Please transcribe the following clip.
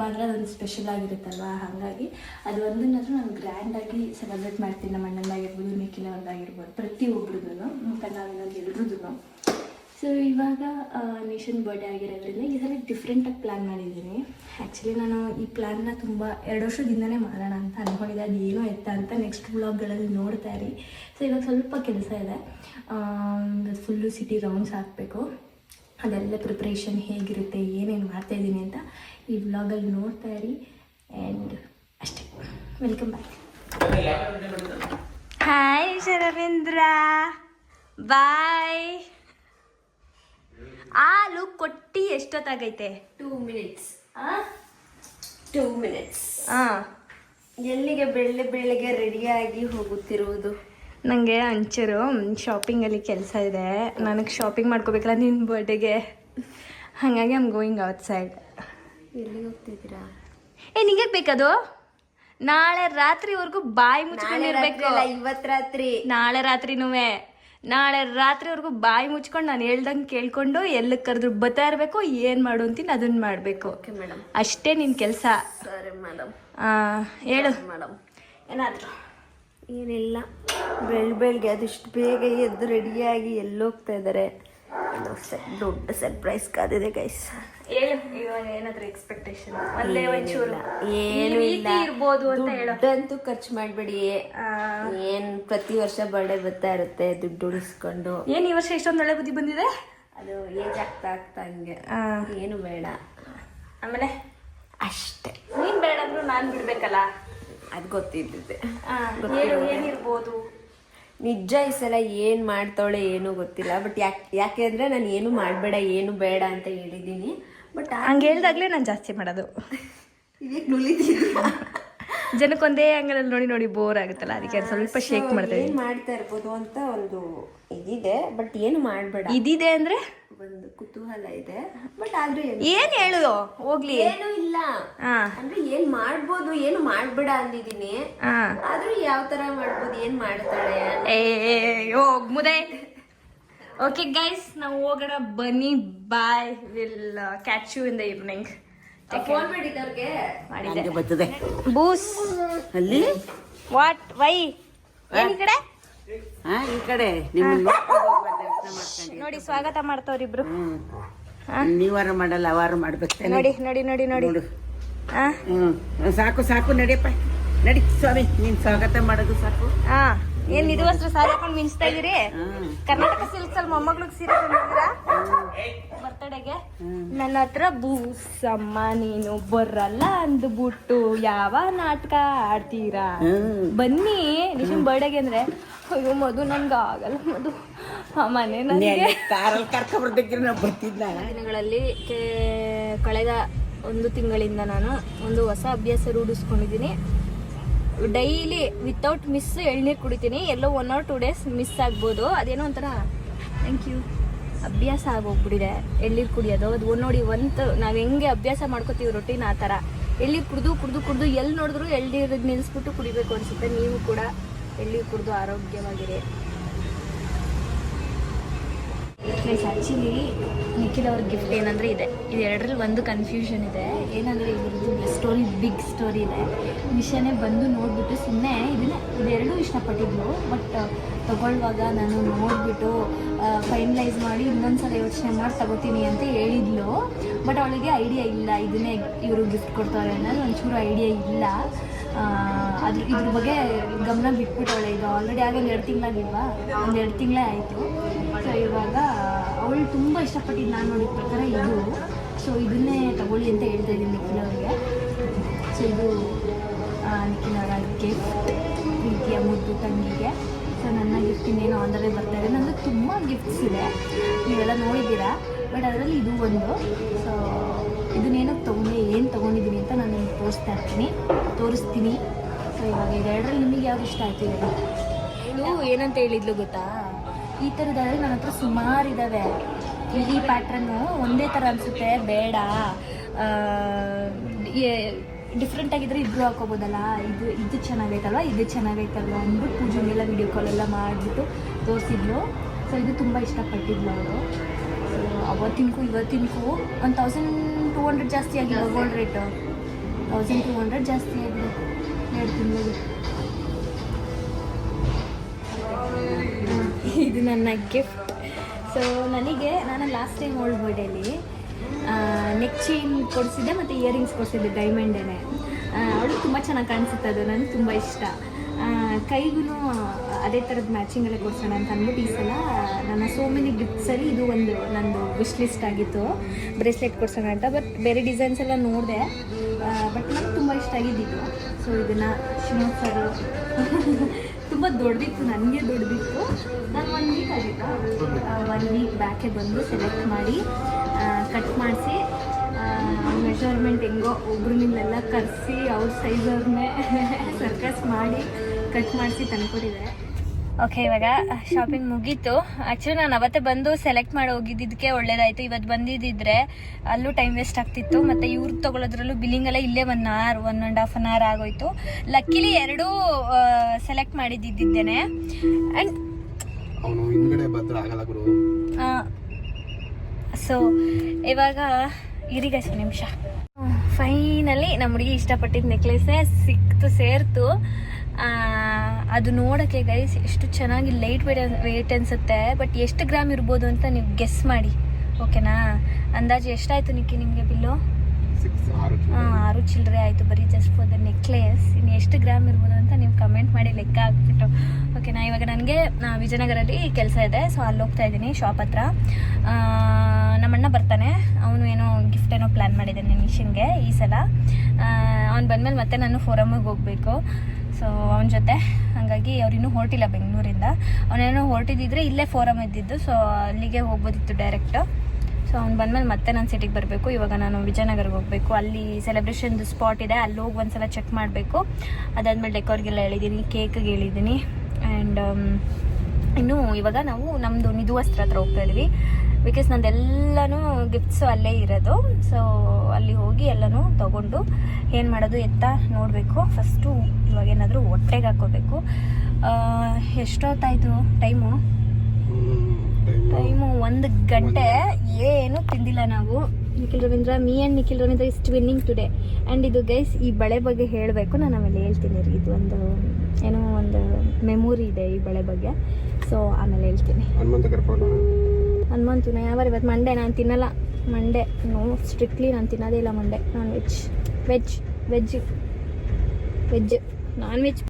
ಅಂದರೆ ಅದೊಂದು ಸ್ಪೆಷಲ್ ಆಗಿರುತ್ತಲ್ವ, ಹಾಗಾಗಿ ಅದು ಒಂದನ್ನಾದ್ರೂ ನಾನು ಗ್ರ್ಯಾಂಡಾಗಿ ಸೆಲೆಬ್ರೇಟ್ ಮಾಡ್ತೀನಿ. ನಮ್ಮ ಅಣ್ಣಂದಾಗಿರ್ಬೋದು, ನಿಖಿಲ ಅವ್ರದ್ದಾಗಿರ್ಬೋದು, ಪ್ರತಿಯೊಬ್ಬರದ್ದು ನಾವಿನ್ನೊಂದು ಎಲ್ರದ್ದು. ಸೊ ಇವಾಗ ನೇಷನ್ ಬರ್ಡೇ ಆಗಿರೋದ್ರಿಂದ ಈ ಸಲ ಡಿಫ್ರೆಂಟಾಗಿ ಪ್ಲ್ಯಾನ್ ಮಾಡಿದ್ದೀನಿ. ಆ್ಯಕ್ಚುಲಿ ನಾನು ಈ ಪ್ಲ್ಯಾನ್ನ ತುಂಬ 2 ವರ್ಷದಿಂದನೇ ಮಾಡೋಣ ಅಂತ ಅಂದ್ಕೊಂಡಿದ್ದೆ. ಅದು ಏನೋ ಎತ್ತ ಅಂತ ನೆಕ್ಸ್ಟ್ ವ್ಲಾಗ್ಗಳಲ್ಲಿ ನೋಡ್ತಾ ಇರಿ. ಸೊ ಇವಾಗ ಸ್ವಲ್ಪ ಕೆಲಸ ಇದೆ, ಫುಲ್ಲು ಸಿಟಿ ರೌಂಡ್ಸ್ ಹಾಕಬೇಕು. ಅದೆಲ್ಲ ಪ್ರಿಪ್ರೇಷನ್ ಹೇಗಿರುತ್ತೆ, ಏನೇನು ಮಾಡ್ತಾಯಿದ್ದೀನಿ ಅಂತ ಈ ವ್ಲಾಗಲ್ಲಿ ನೋಡ್ತಾ ಇರಿ. ಆ್ಯಂಡ್ ಅಷ್ಟೇ, ವೆಲ್ಕಮ್ ಬ್ಯಾಕ್. ಹಾಯ್ ಶರವೇಂದ್ರ, ಬಾಯ್. ಆ ಲುಕ್ ಕೊಟ್ಟು ಎಷ್ಟೊತ್ತಾಗೈತೆ? 2 minutes. 2 minutes. ಎಲ್ಲಿಗೆ ಬೆಳಿಗ್ಗೆ ರೆಡಿಯಾಗಿ ಹೋಗುತ್ತಿರುವುದು? ನನಗೆ ಒಂಚೂರು ಶಾಪಿಂಗಲ್ಲಿ ಕೆಲಸ ಇದೆ. ನನಗೆ ಶಾಪಿಂಗ್ ಮಾಡ್ಕೋಬೇಕಲ್ಲ ನಿನ್ನ ಬರ್ಡೇಗೆ, ಹಾಗಾಗಿ ಐಮ್ ಗೋಯಿಂಗ್ ಔಟ್ ಸೈಡ್. ಎಲ್ಲಿಗೆ ಹೋಗ್ತಿದ್ದೀರಾ? ನಿಂಗೆ ಬೇಕದು? ನಾಳೆ ರಾತ್ರಿವರೆಗೂ ಬಾಯಿ ಮುಚ್ಕೊಂಡಿರ್ಬೇಕು. ಇವತ್ತು ರಾತ್ರಿ, ನಾಳೆ ರಾತ್ರಿವರೆಗೂ ಬಾಯಿ ಮುಚ್ಕೊಂಡು ನಾನು ಹೇಳ್ದಂಗೆ ಕೇಳ್ಕೊಂಡು ಎಲ್ಲಿಗೆ ಕರೆದ್ರು ಬರ್ತಾ ಇರಬೇಕು. ಏನು ಮಾಡು ಅಂತೀನಿ ಅದನ್ನ ಮಾಡಬೇಕು. ಓಕೆ ಮೇಡಮ್, ಅಷ್ಟೇ ನಿನ್ನ ಕೆಲಸ. ಸರಿ ಮೇಡಮ್. ಹೇಳು ಮೇಡಮ್. ಏನಾದರೂ? ಏನಿಲ್ಲ, ಬೆಳಗ್ಗೆ ಅದಿಷ್ಟು ಬೇಗ ಎದ್ದು ರೆಡಿಯಾಗಿ ಎಲ್ಲೋಗ್ತಾ ಇದ್ದಾರೆ. ದೊಡ್ಡ ಸರ್ಪ್ರೈಸ್ ಕಾದಿದೆ ಗೈಸ್. ಹೇಳು, ಇವಾಗ ಏನಾದರೂ ಎಕ್ಸ್ಪೆಕ್ಟೇಷನ್? ಅಲ್ಲೇ ಒಂಚೂರು ಏನು ಇಲ್ಲ ಇರ್ಬೋದು ಅಂತ ಹೇಳು. ದುಡ್ಡಂತೂ ಖರ್ಚು ಮಾಡಬೇಡಿ. ಏನು ಪ್ರತಿ ವರ್ಷ ಬರ್ಡೇ ಬರ್ತಾ ಇರುತ್ತೆ, ದುಡ್ಡು ಉಳಿಸ್ಕೊಂಡು. ಏನು ಈ ವರ್ಷ ಇಷ್ಟೊಂದು ಒಳ್ಳೆ ಬುದ್ಧಿ ಬಂದಿದೆ? ಅದು ಏಜ್ ಆಗ್ತಾ ಹಂಗೆ ಏನು ಬೇಡ. ಆಮೇಲೆ ಅಷ್ಟೇ, ನೀನು ಬೇಡ ಅಂದ್ರೂ ನಾನು ಬಿಡ್ಬೇಕಲ್ಲ, ಅದು ಗೊತ್ತಿದ್ದಿದೆ. ಹೇಳು, ಏನಿರ್ಬೋದು? ನಿಜ ಈ ಸಲ ಏನು ಮಾಡ್ತಾವಳೆ ಏನೂ ಗೊತ್ತಿಲ್ಲ. ಬಟ್ ಯಾಕೆ ಅಂದರೆ ನಾನು ಏನು ಮಾಡಬೇಡ, ಏನು ಬೇಡ ಅಂತ ಹೇಳಿದ್ದೀನಿ. ಬಟ್ ಹಂಗೆ ಹೇಳ್ದಾಗಲೇ ನಾನು ಜಾಸ್ತಿ ಮಾಡೋದು. ಇದಕ್ಕೆ ನುಲಿತೀನಿ. ಜನಕ್ಕೊಂದೇ ಆಂಗಲಲ್ಲಿ ನೋಡಿ ಬೋರ್ ಆಗುತ್ತಲ್ಲ, ಅದಕ್ಕೆ ಸ್ವಲ್ಪ ಶೇಕ್ ಮಾಡ್ತೇವೆ. ಏನು ಮಾಡ್ತಾ ಇರ್ಬೋದು ಅಂತ ಒಂದು ಇದಿದೆ, ಬಟ್ ಏನು ಮಾಡಬೇಡ. ಇದಿದೆ ಅಂದರೆ ಒಂದು ಕುತೂಹಲ ಇದೆ, ಬಟ್ ಆದ್ರೆ ಏನು ಹೇಳು, ಹೋಗ್ಲಿ. ಏನು ಇಲ್ಲ ಅಂದ್ರೆ ಏನ್ ಮಾಡ್ಬೋದು, ಏನು ಮಾಡ್ಬೇಡ ಅಂದಿದ್ದೀನಿ. ಆದ್ರೂ ಯಾವ ತರ ಮಾಡ್ಬೋದು, ಏನ್ ಮಾಡ್ತಾಳೆ? ಹೋಗ್ ಮುದೆ. ಓಕೆ ಗೈಸ್, ನಾವು ಹೋಗೋಣ ಬನ್ನಿ. Bye, will catch you in the evening. Phone ಮಾಡಿದ್ದವ್ರಿಗೆ ಮಾಡಿದ್ದೆ ಬರ್ತದೆ. ಬೂಸ್ ಅಲ್ಲಿ ವಾಟ್ ವೈ ಏನ್ ಈ ಕಡೆ? ಈ ಕಡೆ ನೋಡಿ ಸ್ವಾಗತ ಮಾಡ್ತವ್ರಿಬ್ರು. ನೀವಾರ ಮಾಡಲ್ಲ, ಅವಾರು ಮಾಡ್ಬೇಕು. ನೋಡಿ ನೋಡಿ ನೋಡಿ ನೋಡಿ. ಸಾಕು ಸಾಕು, ನಡಿಯಪ್ಪ ನಡಿ ಸ್ವಾಮಿ, ನೀನ್ ಸ್ವಾಗತ ಮಾಡೋದು ಸಾಕು. ಏನ್ ಇದು ವಸ್ತ್ರ ಸಾರಿ ಹಾಕೊಂಡು ಮಿಂಚ್ತಾ ಇದೀರಿ? ಕರ್ನಾಟಕ ಸಿಲ್ಕ್ಸ್ ಅಲ್ಲಿ ಮೊಮ್ಮಗ್ಳಿಗೆ ಸೀರೆ ತಂದಿದ್ದೀರಾ ಬರ್ತಡೆಗೆ? ನನ್ನ ಹತ್ರ ಬೂಸಮ್ಮ ನೀನು ಬರಲ್ಲ ಅಂದ್ಬಿಟ್ಟು ಯಾವ ನಾಟಕ ಆಡ್ತೀರಾ? ಬನ್ನಿ ನಿಶನ್ ಬರ್ಡೇಗೆ ಅಂದ್ರೆ. ಅಯ್ಯೋ ಮಧು, ನನ್ಗೆ ಆಗಲ್ಲ ಮಧು, ಮನೆ ನನಗೆ ಕಾರಲ್ಲಿ ಕರ್ಕೊಂಡ್ಬರ್ಬೇಕ್ರಿ. ನಾವು ಬರ್ತಿದ್ದ ದಿನಗಳಲ್ಲಿ ಕಳೆದ 1 ತಿಂಗಳಿಂದ ನಾನು ಒಂದು ಹೊಸ ಅಭ್ಯಾಸ ರೂಢಿಸ್ಕೊಂಡಿದ್ದೀನಿ. ಡೈಲಿ ವಿತೌಟ್ ಮಿಸ್ ಎಳ್ನೀರು ಕುಡಿತೀನಿ. ಎಲ್ಲೋ 1 or 2 days ಮಿಸ್ ಆಗ್ಬೋದು, ಅದೇನೋ ಒಂಥರ ಥ್ಯಾಂಕ್ ಯು ಅಭ್ಯಾಸ ಆಗೋಗ್ಬಿಟ್ಟಿದೆ ಎಳ್ನೀರು ಕುಡಿಯೋದು. ಅದು ನೋಡಿ ನಾವು ಹೆಂಗೆ ಅಭ್ಯಾಸ ಮಾಡ್ಕೋತೀವಿ ರೊಟೀನ್, ಆ ಥರ ಎಳ್ನೀರು ಕುಡಿದು ಎಲ್ಲಿ ನೋಡಿದ್ರು ಎಳ್ನೀರು ನಿಲ್ಲಿಸ್ಬಿಟ್ಟು ಕುಡಿಬೇಕು ಅನಿಸುತ್ತೆ. ನೀವು ಕೂಡ ಎಳ್ನೀರು ಕುಡಿದು ಆರೋಗ್ಯವಾಗಿರಿ. ಆ್ಯಕ್ಚುಲಿ ನಿಖಿಲ್ ಅವ್ರ ಗಿಫ್ಟ್ ಏನಂದರೆ ಇದೆ. ಇದೆರಡರಲ್ಲಿ ಒಂದು ಕನ್ಫ್ಯೂಷನ್ ಇದೆ. ಏನಂದರೆ ಇದ್ರದ್ದು ಸ್ಟೋರಿ, ಬಿಗ್ ಸ್ಟೋರಿ ಇದೆ. ಮಿಷನೇ ಬಂದು ನೋಡಿಬಿಟ್ಟು ಸುಮ್ಮನೆ ಇದೆರಡೂ ಇಷ್ಟಪಟ್ಟಿದ್ಲು. ಬಟ್ ತಗೊಳ್ಳುವಾಗ ನಾನು ನೋಡಿಬಿಟ್ಟು ಫೈನಲೈಸ್ ಮಾಡಿ ಇನ್ನೊಂದ್ಸಲ ಯೋಚನೆ ಮಾಡಿ ತಗೋತೀನಿ ಅಂತ ಹೇಳಿದ್ಲು. ಬಟ್ ಅವಳಿಗೆ ಐಡಿಯಾ ಇಲ್ಲ, ಇದನ್ನೇ ಇವರು ಗಿಫ್ಟ್ ಕೊಡ್ತಾರೆ ಅನ್ನೋದು ಒಂಚೂರು ಐಡಿಯಾ ಇಲ್ಲ. ಇದ್ರ ಬಗ್ಗೆ ಗಮನ ಬಿಟ್ಬಿಟ್ಟವಳೆ. ಈಗ ಆಲ್ರೆಡಿ ಆಗ 2 ತಿಂಗಳಾಗಿಲ್ವಾ, 1-2 ತಿಂಗಳೇ ಆಯಿತು. ಸೊ ಇವಾಗ ಅವಳು ತುಂಬ ಇಷ್ಟಪಟ್ಟಿದ್ದು ನಾನು ನೋಡಿದ ಪ್ರಕಾರ ಇದು. ಸೊ ಇದನ್ನೇ ತಗೊಳ್ಳಿ ಅಂತ ಹೇಳ್ತಾ ಇದ್ದೀನಿ ನಿಖಿಲ್ ಅವ್ರಿಗೆ. ಸೊ ಇದು ನಿಖಿಲ್ ಅವರ ಗಿಫ್ಟ್ ಪ್ರೀತಿಯ ಮುದ್ದು ತಂಗಿಗೆ. ಸೊ ನನ್ನ ಗಿಫ್ಟ್ ಇನ್ನೇನು ಆಂದರೇ ಬರ್ತಾ ಇದೆ. ನನಗೆ ತುಂಬ ಗಿಫ್ಟ್ಸ್ ಇದೆ, ನೀವೆಲ್ಲ ನೋಡಿದ್ದೀರಾ. ಬಟ್ ಅದರಲ್ಲಿ ಇದು ಒಂದು. ಸೊ ಇದನ್ನೇನಕ್ಕೆ ಏನು ತೊಗೊಂಡಿದ್ದೀನಿ ಅಂತ ನಾನು ನಿಮ್ಗೆ ತೋರಿಸ್ತೀನಿ. ಸೊ ಇವಾಗ ಇದೆರಡರಲ್ಲಿ ನಿಮಗೆ ಯಾವ್ದು ಇಷ್ಟ ಆಯ್ತು? ಇವಳು ಏನಂತ ಹೇಳಿದ್ಲು ಗೊತ್ತಾ, ಈ ಥರದಾದ್ರೆ ನನ್ನ ಹತ್ರ ಸುಮಾರು ಇದ್ದಾವೆ, ಈ ಪ್ಯಾಟ್ರನ್ನು ಒಂದೇ ಥರ ಅನಿಸುತ್ತೆ, ಬೇಡ ಡಿಫ್ರೆಂಟ್ ಆಗಿದ್ರೆ ಇಬ್ಬರು ಹಾಕೋಬೋದಲ್ಲ, ಇದು ಚೆನ್ನಾಗೈತಲ್ವ, ಇದು ಚೆನ್ನಾಗೈತಲ್ವ ಅಂದ್ಬಿಟ್ಟು ಪೂಜೆಗೆಲ್ಲ ವೀಡಿಯೋ ಕಾಲೆಲ್ಲ ಮಾಡಿಬಿಟ್ಟು ತೋರಿಸಿದ್ಲು. ಸೊ ಇದು ತುಂಬ ಇಷ್ಟಪಟ್ಟಿದ್ಲು ಅವಳು. ಸೊ ಅವತ್ತಿನಕ್ಕೂ ಇವತ್ತಿನಕ್ಕೂ 1200 ಜಾಸ್ತಿ ಆಗಿದೆ ಗೋಲ್ಡ್ ರೇಟು. 1200 ಜಾಸ್ತಿ ಆಗಿದೆ 2 ತಿಂಗಳಿಗೆ. ಇದು ನನ್ನ ಗಿಫ್ಟ್. ಸೊ ನಾನು ಲಾಸ್ಟ್ ಟೈಮ್ ಓಲ್ಡ್ ಬರ್ಡೇಲಿ ನೆಕ್ ಚೈನ್ ಕೊಡಿಸಿದ್ದೆ ಮತ್ತು ಇಯರಿಂಗ್ಸ್ ಕೊಡಿಸಿದ್ದೆ ಡೈಮಂಡೇನೆ. ಅವಳು ತುಂಬ ಚೆನ್ನಾಗಿ ಕಾಣಿಸುತ್ತೆ, ಅದು ನನಗೆ ತುಂಬ ಇಷ್ಟ. ಕೈಗೂ ಅದೇ ಥರದ್ದು ಮ್ಯಾಚಿಂಗಲ್ಲೇ ಕೊಡ್ಸೋಣ ಅಂತ ಅಂದ್ಬಿಟ್ಟು ಈ ಸಲ ನನ್ನ ಸೋ ಮೆನಿ ಗಿಫ್ಟ್ಸಲ್ಲಿ ಇದು ಒಂದು ನಂದು ವಿಶ್ ಲಿಸ್ಟ್ ಆಗಿತ್ತು, ಬ್ರೇಸ್ಲೆಟ್ ಕೊಡ್ಸೋಣ ಅಂತ. ಬಟ್ ಬೇರೆ ಡಿಸೈನ್ಸ್ ಎಲ್ಲ ನೋಡಿದೆ, ಬಟ್ ನನಗೆ ತುಂಬ ಇಷ್ಟ ಆಗಿದ್ದಿತ್ತು. ಸೊ ಇದನ್ನು ಶಿನೋಫರು ತುಂಬ ದೊಡ್ಡದಿತ್ತು, ನನಗೆ ದೊಡ್ಡದಿತ್ತು. ನಾನು 1 ವೀಕ್ ಆಗಿತ್ತು, 1 ವೀಕ್ ಬ್ಯಾಕೆ ಬಂದು ಸೆಲೆಕ್ಟ್ ಮಾಡಿ ಕಟ್ ಮಾಡಿಸಿ ಮೆಷರ್ಮೆಂಟ್ ಹೆಂಗೋ ಒಬ್ರನ್ನೆಲ್ಲ ಕರೆಸಿ ಅವ್ರ ಸೈಜವ್ರನ್ನೇ ಸರ್ಕಸ್ ಮಾಡಿ ಕಟ್ ಮಾಡಿಸಿ ತಂದ್ಕೊಟ್ಟಿದೆ. ಓಕೆ, ಇವಾಗ ಶಾಪಿಂಗ್ ಮುಗೀತು. ಆ್ಯಕ್ಚುಲಿ ನಾನು ಅವತ್ತೇ ಬಂದು ಸೆಲೆಕ್ಟ್ ಮಾಡಿ ಹೋಗಿದ್ದಕ್ಕೆ ಒಳ್ಳೇದಾಯಿತು. ಇವತ್ತು ಬಂದಿದ್ದಿದ್ರೆ ಅಲ್ಲೂ ಟೈಮ್ ವೇಸ್ಟ್ ಆಗ್ತಿತ್ತು. ಮತ್ತು ಇವ್ರಿಗೆ ತೊಗೊಳೋದ್ರಲ್ಲೂ ಬಿಲ್ಲಿಂಗೆಲ್ಲ ಇಲ್ಲೇ 1 hour 1.5 hour ಆಗೋಯ್ತು. ಲಕ್ಕಿಲಿ 2 ಸೆಲೆಕ್ಟ್ ಮಾಡಿದ್ದಿದ್ದೇನೆ. ಆ್ಯಂಡ್ ಸೊ ಇವಾಗ ಇರಿಗ ನಿಮಿಷ ಫೈನಲಿ ನಮ್ಮ ಹುಡುಗಿ ಇಷ್ಟಪಟ್ಟಿದ್ದ ನೆಕ್ಲೆಸೇ ಸೇರ್ತು. ಅದು ನೋಡೋಕ್ಕೆ ಗೈಸ್ ಎಷ್ಟು ಚೆನ್ನಾಗಿ ಲೈಟ್ ವೇಟ್ ಅನಿಸುತ್ತೆ. ಬಟ್ ಎಷ್ಟು ಗ್ರಾಮ್ ಇರ್ಬೋದು ಅಂತ ನೀವು ಗೆಸ್ ಮಾಡಿ, ಓಕೆನಾ? ಅಂದಾಜು ಎಷ್ಟಾಯಿತು ನಿಮಗೆ ಬಿಲ್ಲು? 6 ಚಿಲ್ಲರೆ ಆಯಿತು ಬರೀ ಜಸ್ಟ್ ಫಾರ್ ದ ನೆಕ್ಲೆಸ್. ಇನ್ನು ಎಷ್ಟು ಗ್ರಾಮ್ ಇರ್ಬೋದು ಅಂತ ನೀವು ಕಮೆಂಟ್ ಮಾಡಿ ಲೆಕ್ಕ ಹಾಕ್ಬಿಟ್ಟು, ಓಕೆನಾ? ಇವಾಗ ನನಗೆ ವಿಜಯನಗರಲ್ಲಿ ಕೆಲಸ ಇದೆ, ಸೊ ಅಲ್ಲಿ ಹೋಗ್ತಾ ಇದ್ದೀನಿ ಶಾಪ್ ಹತ್ರ. ನಮ್ಮಣ್ಣ ಬರ್ತಾನೆ, ಅವನು ಏನೋ ಗಿಫ್ಟ್ ಏನೋ ಪ್ಲ್ಯಾನ್ ಮಾಡಿದ್ದಾನೆ ನಿಶನ್ಗೆ ಈ ಸಲ. ಅವ್ನು ಬಂದಮೇಲೆ ಮತ್ತೆ ನಾನು ಫೋರಮ್ಮಿಗೆ ಹೋಗಬೇಕು, ಸೊ ಅವನ ಜೊತೆ. ಹಾಗಾಗಿ ಅವ್ರಿನ್ನೂ ಹೊರಟಿಲ್ಲ ಬೆಂಗಳೂರಿಂದ. ಅವನೇನೋ ಹೊರಟಿದ್ದಿದ್ರೆ ಇಲ್ಲೇ ಫೋರಮ್ ಇದ್ದಿದ್ದು, ಸೊ ಅಲ್ಲಿಗೆ ಹೋಗ್ಬೋದಿತ್ತು ಡೈರೆಕ್ಟು. ಸೊ ಅವ್ನು ಬಂದಮೇಲೆ ಮತ್ತೆ ನಾನು ಸಿಟಿಗೆ ಬರಬೇಕು. ಇವಾಗ ನಾನು ವಿಜಯನಗರ್ಗೆ ಹೋಗಬೇಕು, ಅಲ್ಲಿ ಸೆಲೆಬ್ರೇಷನ್ದು ಸ್ಪಾಟ್ ಇದೆ, ಅಲ್ಲಿ ಹೋಗಿ ಒಂದ್ಸಲ ಚೆಕ್ ಮಾಡಬೇಕು. ಅದಾದಮೇಲೆ ಡೆಕೋರ್ಗೆಲ್ಲ ಹೇಳಿದ್ದೀನಿ, ಕೇಕ್ಗೆ ಹೇಳಿದ್ದೀನಿ. ಆ್ಯಂಡ್ ಇನ್ನು ಇವಾಗ ನಾವು ನಮ್ಮದು ನಿಧುವಸ್ತ್ರ ಹತ್ರ ಹೋಗ್ತಾ ಇದ್ವಿ, ಬಿಕಾಸ್ ನಂದೆಲ್ಲನೂ ಗಿಫ್ಟ್ಸು ಅಲ್ಲೇ ಇರೋದು. ಸೊ ಅಲ್ಲಿ ಹೋಗಿ ಎಲ್ಲನೂ ತೊಗೊಂಡು ಏನು ಮಾಡೋದು ಎತ್ತ ನೋಡಬೇಕು. ಫಸ್ಟು ಇವಾಗ ಏನಾದರೂ ಹೊಟ್ಟೆಗೆ ಹಾಕ್ಕೋಬೇಕು. ಎಷ್ಟೊತ್ತಾಯಿತು ಟೈಮು 1 ಗಂಟೆ, ಏನು ತಿಂದಿಲ್ಲ ನಾವು. Nikhil Ravindra, me and Nikhil Ravindra is twinning today. And ಇದು ಗೈಸ್ ಈ ಬಳೆ ಬಗ್ಗೆ ಹೇಳಬೇಕು, ನಾನು ಆಮೇಲೆ ಹೇಳ್ತೀನಿ ರೀ. ಇದು ಒಂದು ಮೆಮೊರಿ ಇದೆ ಈ ಬಳೆ ಬಗ್ಗೆ, ಸೊ ಆಮೇಲೆ ಹೇಳ್ತೀನಿ. ಹನುಮಂತನ ಯಾವಾಗ? ಇವತ್ತು ಮಂಡೇ, ನಾನು ತಿನ್ನಲ್ಲ ಮಂಡೇ. ನೋ, ಸ್ಟ್ರಿಕ್ಟ್ಲಿ ನಾನು ತಿನ್ನೋದೇ ಇಲ್ಲ Monday. Non veg non veg